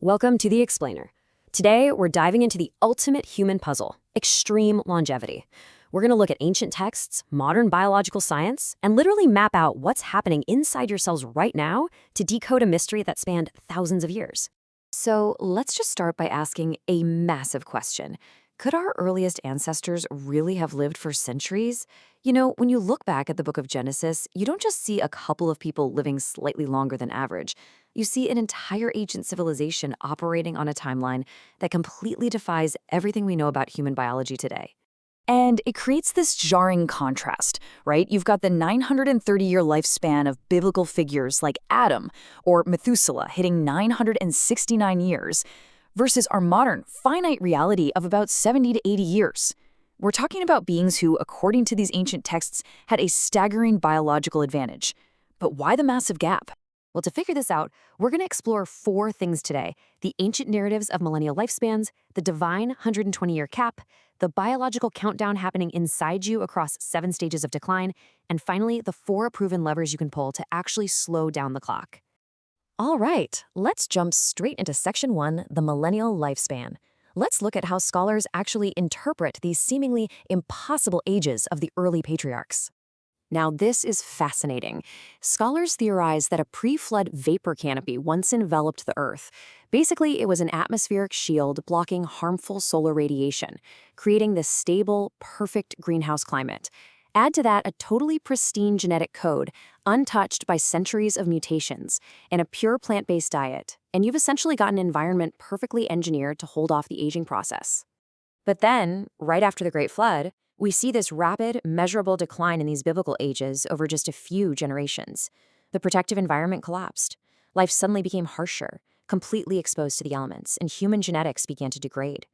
Welcome to The Explainer. Today, we're diving into the ultimate human puzzle, extreme longevity. We're going to look at ancient texts, modern biological science, and literally map out what's happening inside your cells right now to decode a mystery that spanned thousands of years. So let's just start by asking a massive question. Could our earliest ancestors really have lived for centuries? You know, when you look back at the book of Genesis, you don't just see a couple of people living slightly longer than average. You see an entire ancient civilization operating on a timeline that completely defies everything we know about human biology today. And it creates this jarring contrast, right? You've got the 930-year lifespan of biblical figures like Adam or Methuselah hitting 969 years versus our modern, finite reality of about 70 to 80 years. We're talking about beings who, according to these ancient texts, had a staggering biological advantage. But why the massive gap? Well, to figure this out, we're going to explore four things today: the ancient narratives of millennial lifespans, the divine 120-year cap, the biological countdown happening inside you across 7 stages of decline, and finally, the 4 proven levers you can pull to actually slow down the clock. All right, let's jump straight into Section 1, the millennial lifespan. Let's look at how scholars actually interpret these seemingly impossible ages of the early patriarchs. Now, this is fascinating. Scholars theorize that a pre-flood vapor canopy once enveloped the Earth. Basically, it was an atmospheric shield blocking harmful solar radiation, creating this stable, perfect greenhouse climate. Add to that a totally pristine genetic code, untouched by centuries of mutations, and a pure plant-based diet, and you've essentially got an environment perfectly engineered to hold off the aging process. But then, right after the Great Flood, we see this rapid, measurable decline in these biblical ages over just a few generations. The protective environment collapsed. Life suddenly became harsher, completely exposed to the elements, and human genetics began to degrade.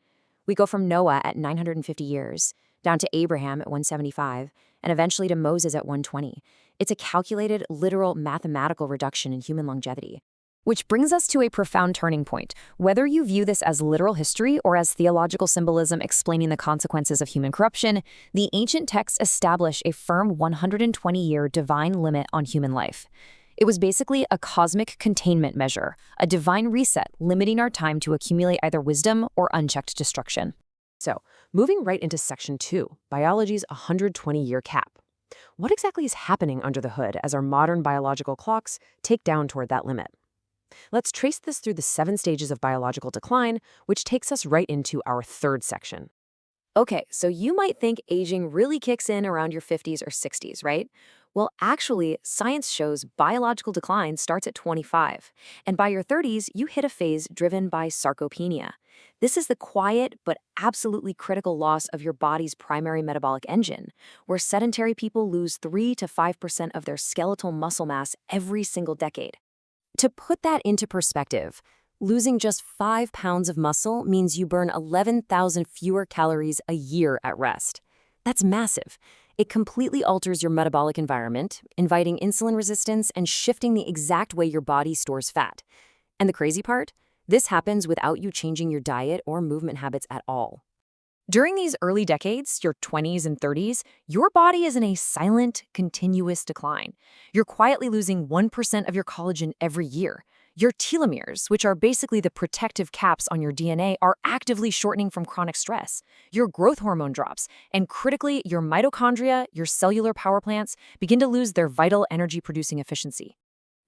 We go from Noah at 950 years, down to Abraham at 175, and eventually to Moses at 120. It's a calculated, literal, mathematical reduction in human longevity. Which brings us to a profound turning point. Whether you view this as literal history or as theological symbolism explaining the consequences of human corruption, the ancient texts establish a firm 120-year divine limit on human life. It was basically a cosmic containment measure, a divine reset limiting our time to accumulate either wisdom or unchecked destruction. So, moving right into Section 2, biology's 120-year cap. What exactly is happening under the hood as our modern biological clocks take down toward that limit? Let's trace this through the 7 stages of biological decline, which takes us right into our third section. Okay, so you might think aging really kicks in around your 50s or 60s, right? Well, actually, science shows biological decline starts at 25, and by your 30s, you hit a phase driven by sarcopenia. This is the quiet but absolutely critical loss of your body's primary metabolic engine, where sedentary people lose 3 to 5% of their skeletal muscle mass every single decade. To put that into perspective, losing just 5 pounds of muscle means you burn 11,000 fewer calories a year at rest. That's massive. It completely alters your metabolic environment, inviting insulin resistance and shifting the exact way your body stores fat. And the crazy part? This happens without you changing your diet or movement habits at all. During these early decades, your 20s and 30s, your body is in a silent, continuous decline. You're quietly losing 1% of your collagen every year. Your telomeres, which are basically the protective caps on your DNA, are actively shortening from chronic stress. Your growth hormone drops, and critically, your mitochondria, your cellular power plants, begin to lose their vital energy-producing efficiency.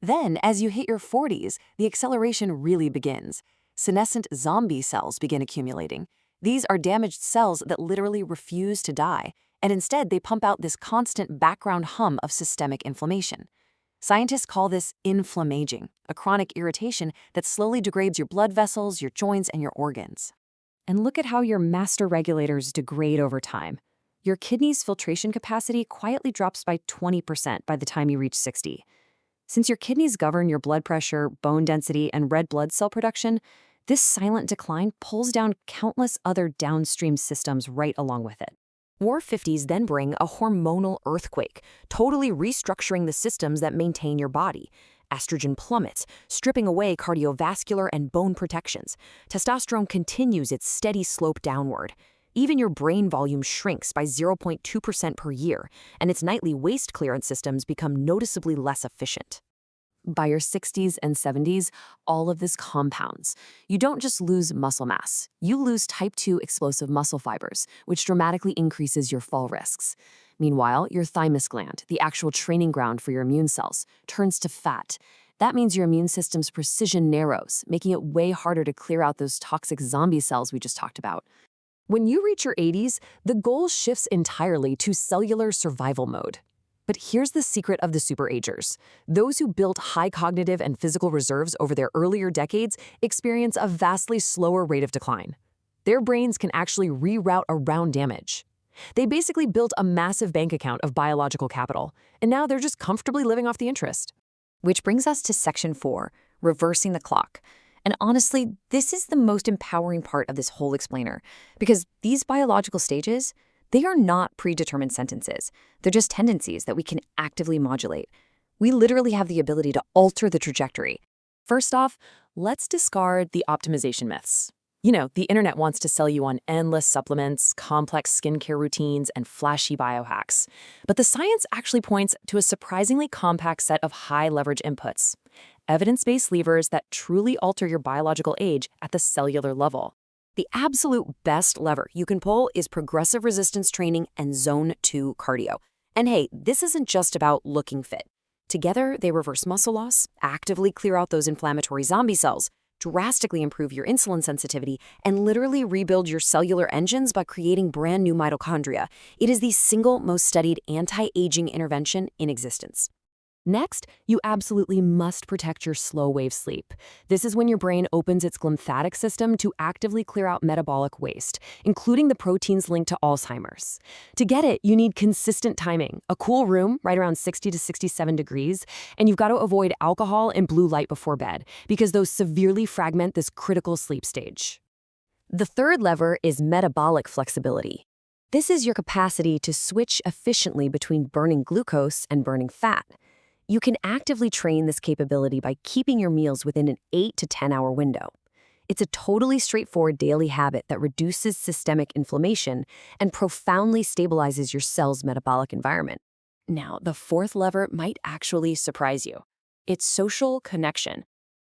Then, as you hit your 40s, the acceleration really begins. Senescent zombie cells begin accumulating. These are damaged cells that literally refuse to die, and instead they pump out this constant background hum of systemic inflammation. Scientists call this inflammaging, a chronic irritation that slowly degrades your blood vessels, your joints, and your organs. And look at how your master regulators degrade over time. Your kidney's filtration capacity quietly drops by 20% by the time you reach 60. Since your kidneys govern your blood pressure, bone density, and red blood cell production, this silent decline pulls down countless other downstream systems right along with it. Your 50s then bring a hormonal earthquake, totally restructuring the systems that maintain your body. Estrogen plummets, stripping away cardiovascular and bone protections. Testosterone continues its steady slope downward. Even your brain volume shrinks by 0.2% per year, and its nightly waste clearance systems become noticeably less efficient. By your 60s and 70s, all of this compounds. You don't just lose muscle mass, you lose type 2 explosive muscle fibers, which dramatically increases your fall risks. Meanwhile, your thymus gland, the actual training ground for your immune cells, turns to fat. That means your immune system's precision narrows, making it way harder to clear out those toxic zombie cells we just talked about. When you reach your 80s, the goal shifts entirely to cellular survival mode. But here's the secret of the superagers. Those who built high cognitive and physical reserves over their earlier decades experience a vastly slower rate of decline. Their brains can actually reroute around damage. They basically built a massive bank account of biological capital, and now they're just comfortably living off the interest. Which brings us to Section 4, reversing the clock. And honestly, this is the most empowering part of this whole explainer, because these biological stages, they are not predetermined sentences. They're just tendencies that we can actively modulate. We literally have the ability to alter the trajectory. First off, let's discard the optimization myths. You know, the internet wants to sell you on endless supplements, complex skincare routines, and flashy biohacks. But the science actually points to a surprisingly compact set of high-leverage inputs, evidence-based levers that truly alter your biological age at the cellular level. The absolute best lever you can pull is progressive resistance training and Zone 2 cardio. And hey, this isn't just about looking fit. Together, they reverse muscle loss, actively clear out those inflammatory zombie cells, drastically improve your insulin sensitivity, and literally rebuild your cellular engines by creating brand new mitochondria. It is the single most studied anti-aging intervention in existence. Next, you absolutely must protect your slow-wave sleep. This is when your brain opens its glymphatic system to actively clear out metabolic waste, including the proteins linked to Alzheimer's. To get it, you need consistent timing, a cool room right around 60 to 67 degrees, and you've got to avoid alcohol and blue light before bed, because those severely fragment this critical sleep stage. The third lever is metabolic flexibility. This is your capacity to switch efficiently between burning glucose and burning fat. You can actively train this capability by keeping your meals within an 8 to 10-hour window. It's a totally straightforward daily habit that reduces systemic inflammation and profoundly stabilizes your cell's metabolic environment. Now, the fourth lever might actually surprise you. It's social connection.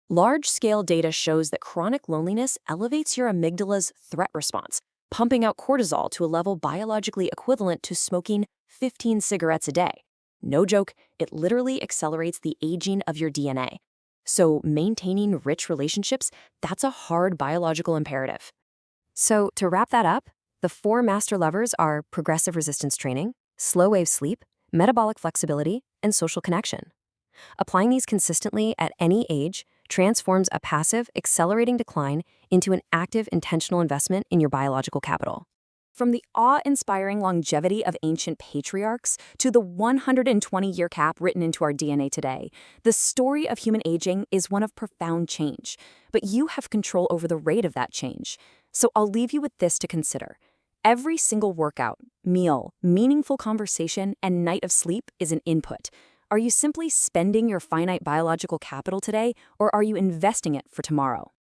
Large-scale data shows that chronic loneliness elevates your amygdala's threat response, pumping out cortisol to a level biologically equivalent to smoking 15 cigarettes a day. No joke, it literally accelerates the aging of your DNA. So maintaining rich relationships, that's a hard biological imperative. So to wrap that up, the 4 master levers are progressive resistance training, slow-wave sleep, metabolic flexibility, and social connection. Applying these consistently at any age transforms a passive, accelerating decline into an active, intentional investment in your biological capital. From the awe-inspiring longevity of ancient patriarchs to the 120-year cap written into our DNA today, the story of human aging is one of profound change. But you have control over the rate of that change. So I'll leave you with this to consider. Every single workout, meal, meaningful conversation, and night of sleep is an input. Are you simply spending your finite biological capital today, or are you investing it for tomorrow?